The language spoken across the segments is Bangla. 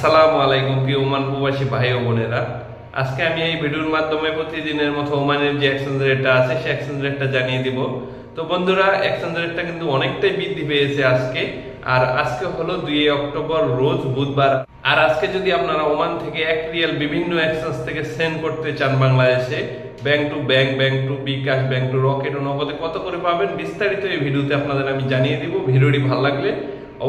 আসসালামু আলাইকুম প্রিয় ওমান প্রবাসী ভাই ও বোনেরা। আজকে আমি এই ভিডিওর মাধ্যমে প্রতিদিনের মতো ওমানের যে এক্সচেঞ্জ রেটটা আছে সেই এক্সচেঞ্জ রেটটা জানিয়ে দিব। তো বন্ধুরা, এক্সচেঞ্জ রেটটা কিন্তু অনেকটাই বৃদ্ধি পেয়েছে আজকে। আর আজকে হলো 2 অক্টোবর, রোজ বুধবার। আর আজকে যদি আপনারা ওমান থেকে 1 রিয়াল বিভিন্ন এক্সচেঞ্জ থেকে সেন্ড করতে চান বাংলাদেশে, bank to bank, bank to bKash, bank to Rocket ও নগদে কত করে পাবেন বিস্তারিত এই ভিডিওতে আপনাদের আমি জানিয়ে দিব। ভিডিওটি ভালো লাগলে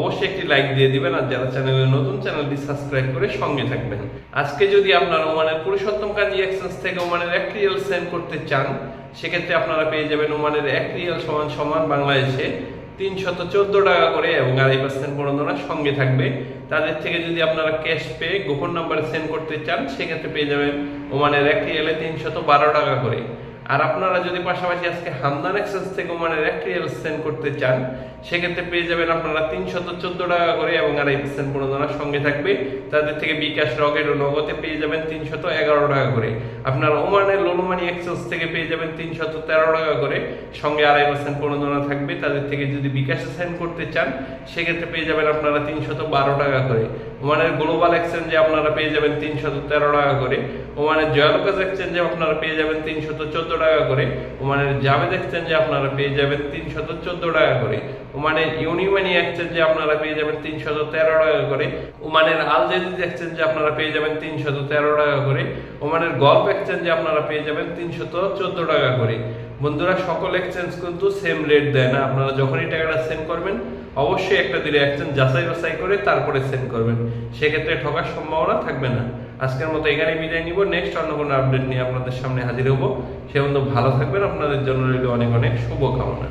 অবশ্যই একটি লাইক দিয়ে দিবেন, আর যারা চ্যানেলে নতুন চ্যানেলটি সাবস্ক্রাইব করে সঙ্গে থাকবেন। আজকে যদি আপনারা ওমানের পুরুষোত্তম কাজী এক্সচেঞ্জ থেকে ওমানের 1 রিয়াল সেন্ড করতে চান, সেক্ষেত্রে আপনারা পেয়ে যাবেন ওমানের 1 রিয়াল সমান সমান বাংলাদেশে 314 টাকা করে এবং 2.5% প্রণোদনা সঙ্গে থাকবে। তাদের থেকে যদি আপনারা ক্যাশ পে গোপন নাম্বারে সেন্ড করতে চান, সেক্ষেত্রে পেয়ে যাবেন ওমানের 1 রিয়ালে 312 টাকা করে। আর আপনারা যদি পাশাপাশি আজকে হামদান এক্সচেঞ্জ থেকে ওমানের 1 রিয়াল সেন্ড করতে চান, সেক্ষেত্রে পেয়ে যাবেন আপনারা 314 টাকা করে এবং 2.5% প্রণোদনা সঙ্গে থাকবে। তাদের থেকে বিকাশ, রকেট ও নগদে পেয়ে যাবেন 311 টাকা করে। আপনারা ওমানের লোলমানি এক্সচেঞ্জ থেকে পেয়ে যাবেন 313 টাকা করে, সঙ্গে 2.5% প্রণোদনা থাকবে। তাদের থেকে যদি বিকাশে সেন্ড করতে চান, সেক্ষেত্রে পেয়ে যাবেন আপনারা 312 টাকা করে। ওমানের গ্লোবাল এক্সচেঞ্জে আপনারা পেয়ে যাবেন 313 টাকা করে। ওমানের জয়ালুকাস এক্সচেঞ্জে আপনারা পেয়ে যাবেন 314 টাকা করে। ওমানের জাভেদ এক্সচেঞ্জে আপনারা পেয়ে যাবেন 314 টাকা করে। ওমানের ইউনিমানি এক্সচেঞ্জে আপনারা পেয়ে যাবেন 313 টাকা করে। ওমানের আল জাদিদ এক্সচেঞ্জে আপনারা পেয়ে যাবেন 313 টাকা করে। ওমানের গল্ফ এক্সচেঞ্জে আপনারা পেয়ে যাবেন 314 টাকা করে। বন্ধুরা, সকল এক্সচেঞ্জ কিন্তু সেম রেট দেয় না। আপনারা যখনই টাকাটা সেন্ড করবেন, অবশ্যই একটা দিলে এক্সচেঞ্জ যাচাই বাছাই করে তারপরে সেন্ড করবেন, সেক্ষেত্রে ঠকার সম্ভাবনা থাকবে না। আজকের মতো এখানেই বিদায় নিব। নেক্সট অন্য কোনো আপডেট নিয়ে আপনাদের সামনে হাজির হব। সে পর্যন্ত ভালো থাকবেন। আপনাদের জন্য রইল অনেক অনেক শুভকামনা।